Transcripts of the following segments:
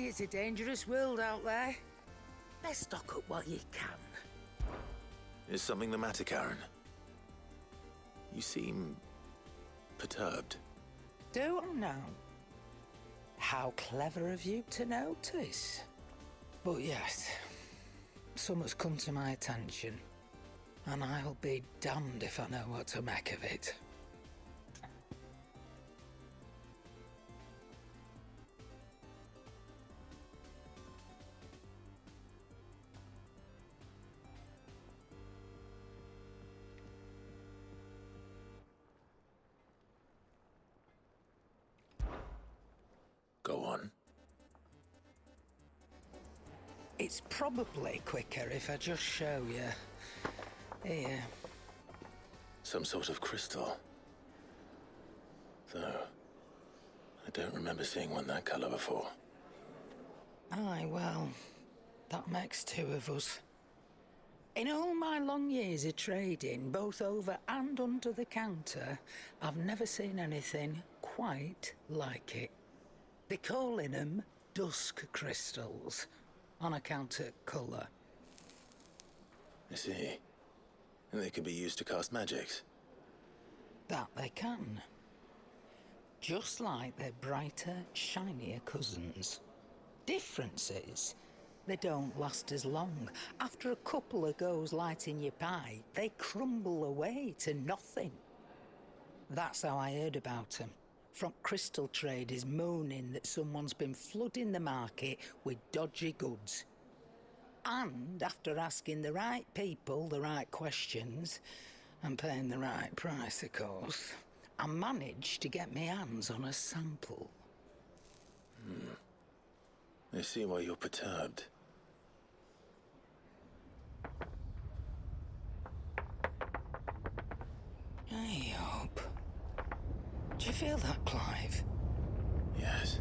it's a dangerous world out there. Best stock up what you can. Is something the matter, Karen? You seem perturbed. Do I now? How clever of you to notice. But yes, something's come to my attention, and I'll be damned if I know what to make of it. Go on. It's probably quicker if I just show you. Here. Some sort of crystal. Though, I don't remember seeing one that color before. Aye, well, that makes two of us. In all my long years of trading, both over and under the counter, I've never seen anything quite like it. They're calling them dusk crystals, on account of colour. I see. And they can be used to cast magics. That they can. Just like their brighter, shinier cousins. Difference is, they don't last as long. After a couple of goes lighting your pie, they crumble away to nothing. That's how I heard about them. From crystal traders moaning that someone's been flooding the market with dodgy goods. And after asking the right people the right questions, and paying the right price, of course, I managed to get my hands on a sample. I see why you're perturbed. I hope. Do you feel that, Clive? Yes.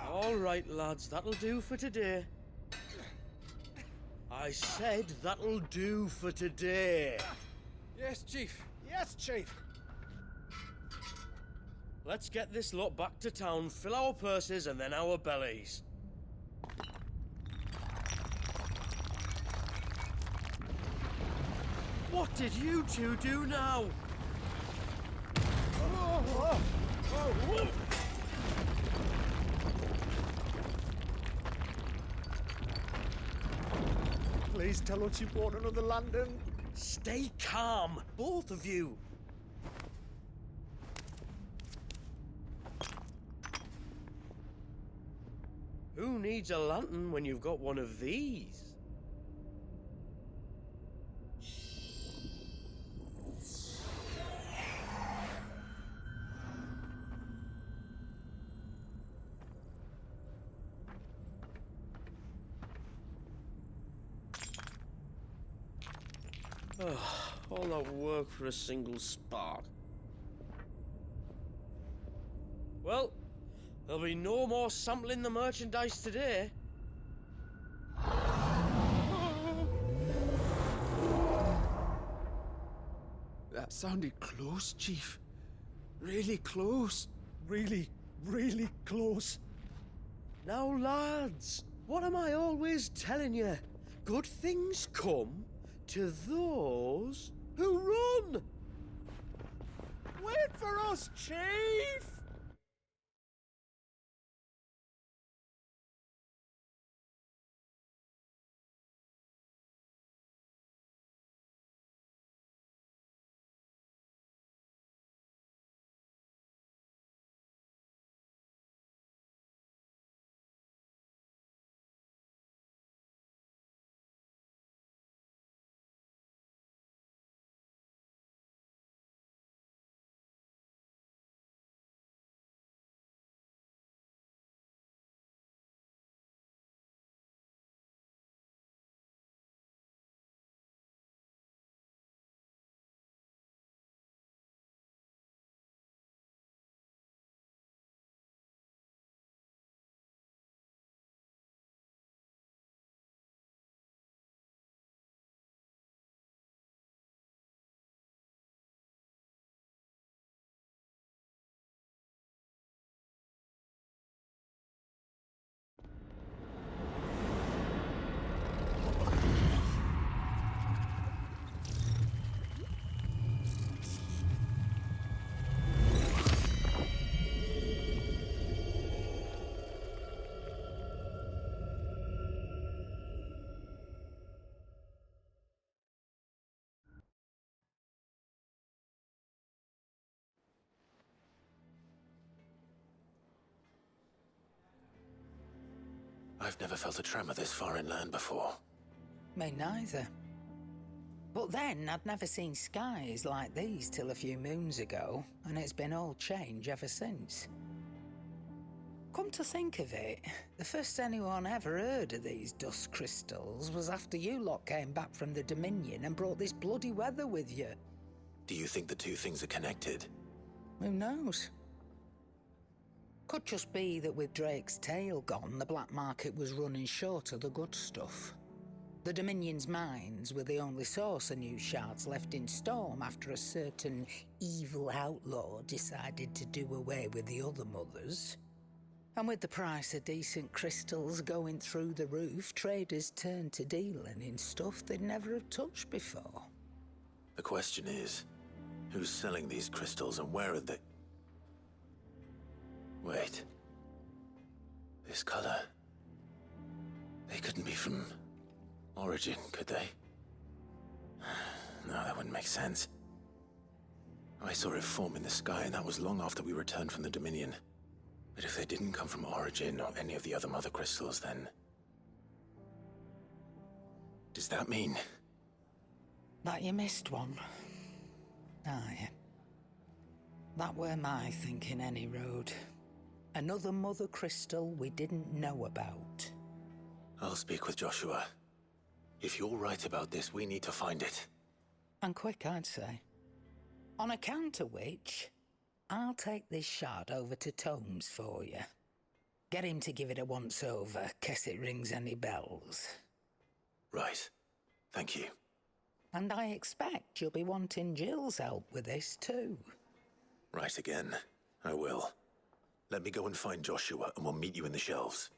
All right, lads, that'll do for today. I said that'll do for today. Yes, Chief. Yes, Chief. Let's get this lot back to town, fill our purses and then our bellies. What did you two do now? Please tell us you bought another lantern. Stay calm, both of you. Who needs a lantern when you've got one of these? All that work for a single spark. Well, there'll be no more sampling the merchandise today. That sounded close, Chief. Really close. Really, really close. Now, lads, what am I always telling you? Good things come to those who run! Wait for us, Chief! I've never felt a tremor this far inland before. Me neither. But then, I'd never seen skies like these till a few moons ago, and it's been all change ever since. Come to think of it, the first anyone ever heard of these dust crystals was after you lot came back from the Dominion and brought this bloody weather with you. Do you think the two things are connected? Who knows? Could just be that with Drake's tail gone, the black market was running short of the good stuff. The Dominion's mines were the only source of new shards left in Storm after a certain evil outlaw decided to do away with the other mothers. And with the price of decent crystals going through the roof, traders turned to dealing in stuff they'd never have touched before. The question is, who's selling these crystals and where are they? Wait. This color. They couldn't be from Origin, could they? No, that wouldn't make sense. I saw it form in the sky, and that was long after we returned from the Dominion. But if they didn't come from Origin or any of the other mother crystals, then... does that mean... that you missed one? Aye. That were my thinking, any road. Another mother crystal we didn't know about. I'll speak with Joshua. If you're right about this, we need to find it. And quick, I'd say. On account of which, I'll take this shard over to Tomes for you. Get him to give it a once-over, case it rings any bells. Right. Thank you. And I expect you'll be wanting Jill's help with this, too. Right again. I will. Let me go and find Joshua, and we'll meet you in the shelves.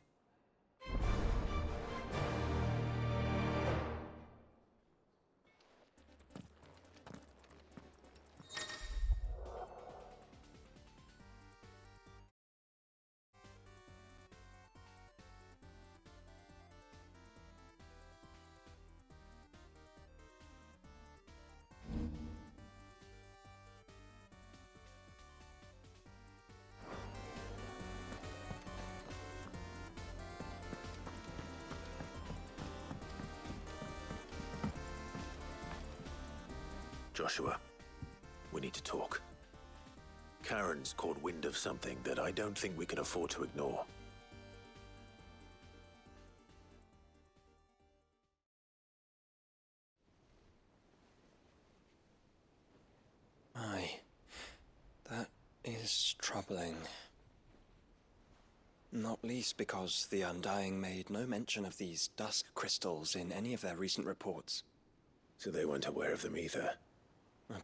Joshua, we need to talk. Karen's caught wind of something that I don't think we can afford to ignore. Aye, that is troubling. Not least because the Undying made no mention of these dusk crystals in any of their recent reports. So they weren't aware of them either.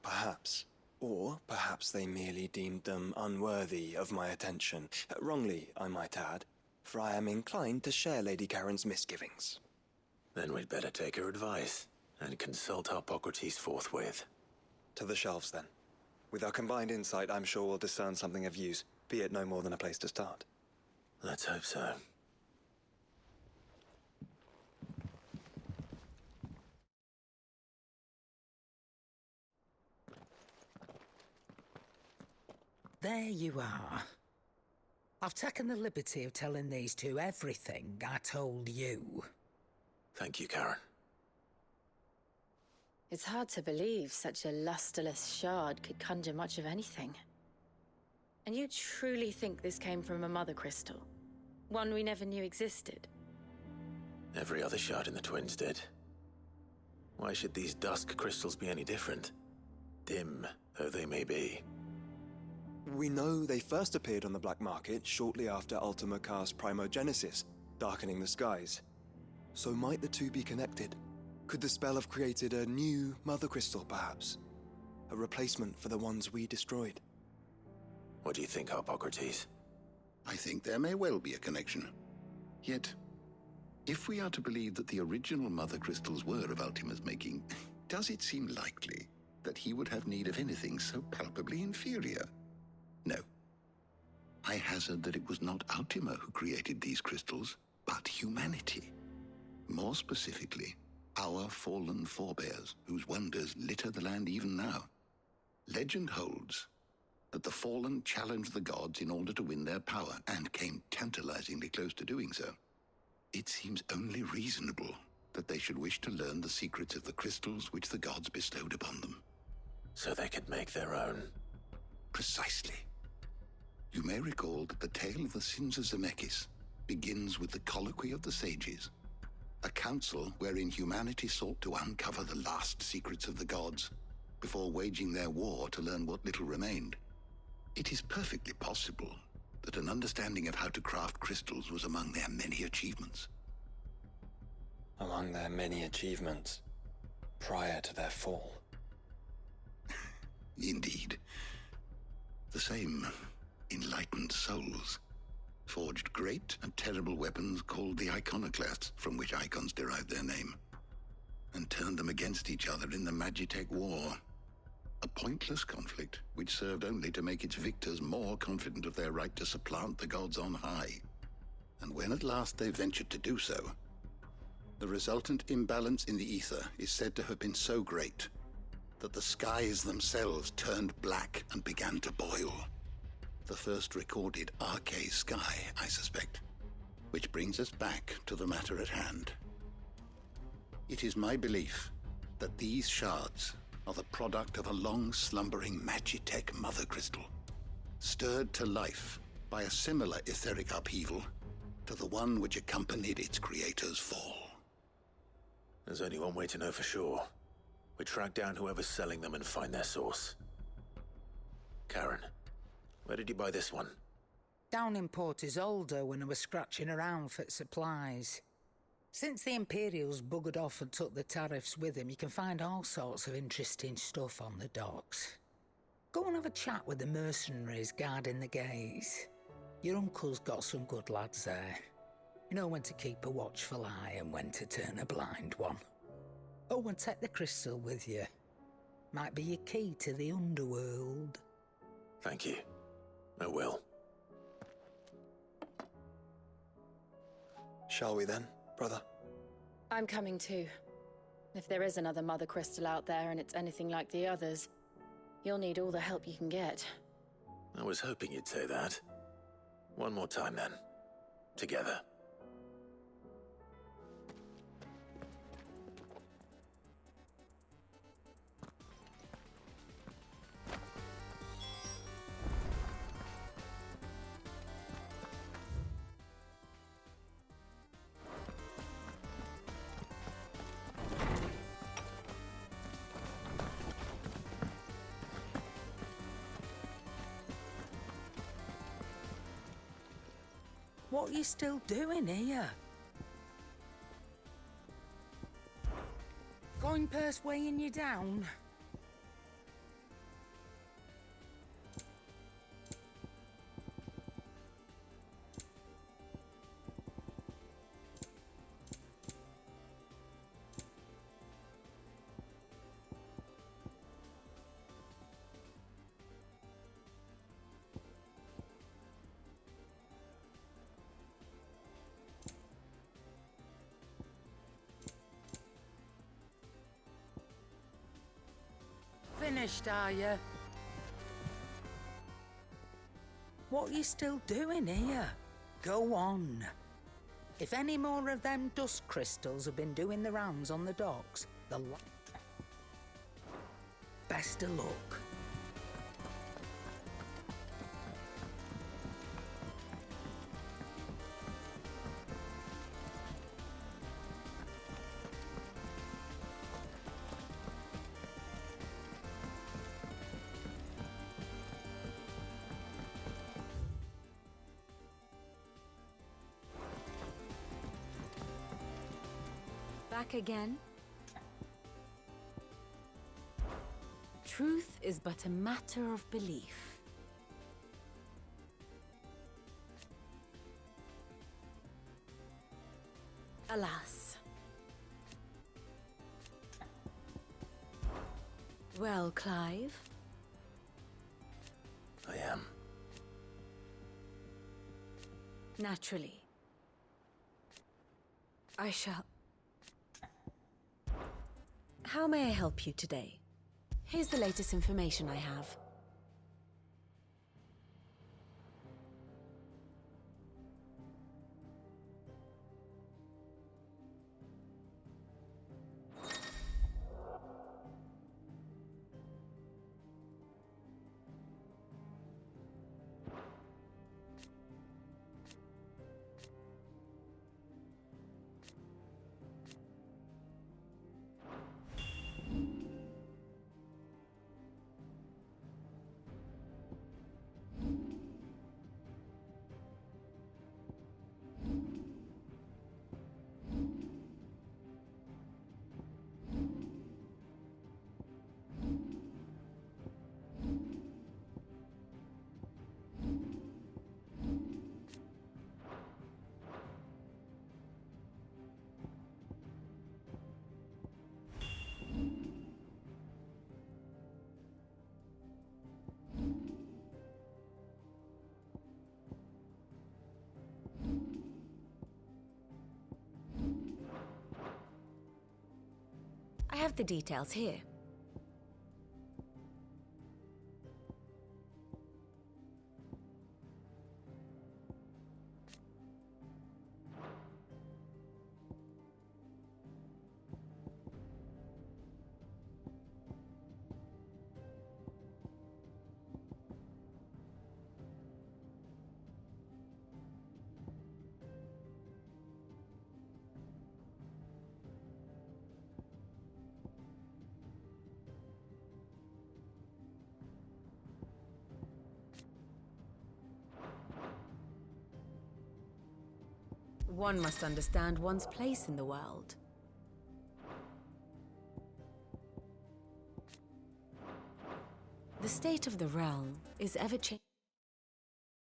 Perhaps. Or perhaps they merely deemed them unworthy of my attention. Wrongly, I might add, for I am inclined to share Lady Karen's misgivings. Then we'd better take her advice and consult Hippocrates forthwith. To the shelves, then. With our combined insight, I'm sure we'll discern something of use, be it no more than a place to start. Let's hope so. There you are. I've taken the liberty of telling these two everything I told you. Thank you, Karen. It's hard to believe such a lusterless shard could conjure much of anything. And you truly think this came from a mother crystal? One we never knew existed? Every other shard in the Twins did. Why should these dusk crystals be any different? Dim though they may be. We know they first appeared on the black market shortly after Ultima cast Primogenesis, darkening the skies. So might the two be connected? Could the spell have created a new mother crystal, perhaps? A replacement for the ones we destroyed? What do you think, Hippocrates? I think there may well be a connection. Yet, if we are to believe that the original mother crystals were of Ultima's making, does it seem likely that he would have need of anything so palpably inferior? No. I hazard that it was not Ultima who created these crystals, but humanity. More specifically, our fallen forebears, whose wonders litter the land even now. Legend holds that the fallen challenged the gods in order to win their power, and came tantalizingly close to doing so. it seems only reasonable that they should wish to learn the secrets of the crystals which the gods bestowed upon them. So they could make their own. Precisely. You may recall that the tale of the sins of Zemeckis begins with the colloquy of the sages, a council wherein humanity sought to uncover the last secrets of the gods before waging their war to learn what little remained. It is perfectly possible that an understanding of how to craft crystals was among their many achievements. Among their many achievements prior to their fall. Indeed. The same enlightened souls forged great and terrible weapons called the iconoclasts, from which icons derived their name, and turned them against each other in the Magitech War. A pointless conflict which served only to make its victors more confident of their right to supplant the gods on high. And when at last they ventured to do so, the resultant imbalance in the ether is said to have been so great that the skies themselves turned black and began to boil. The first recorded arcane sky, I suspect. Which brings us back to the matter at hand. It is my belief that these shards are the product of a long-slumbering Magitech mother crystal, stirred to life by a similar etheric upheaval to the one which accompanied its creator's fall. There's only one way to know for sure. We track down whoever's selling them and find their source. Karen, where did you buy this one? Down in Port Isolde when I was scratching around for supplies. Since the Imperials buggered off and took the tariffs with them, you can find all sorts of interesting stuff on the docks. Go and have a chat with the mercenaries guarding the gates. Your uncle's got some good lads there. You know when to keep a watchful eye and when to turn a blind one. Oh, and take the crystal with you. Might be your key to the underworld. Thank you. I will. Shall we then, brother? I'm coming too. If there is another mother crystal out there and it's anything like the others, you'll need all the help you can get. I was hoping you'd say that. One more time then. Together. What are you still doing here? Going purse weighing you down? Finished, are you? What are you still doing here? Go on. If any more of them dust crystals have been doing the rounds on the docks, best of luck. Back again? Truth is but a matter of belief. Alas. Well, Clive? I am. Naturally. I shall... How may I help you today? Here's the latest information I have. have the details here. One must understand one's place in the world. The state of the realm is ever changing.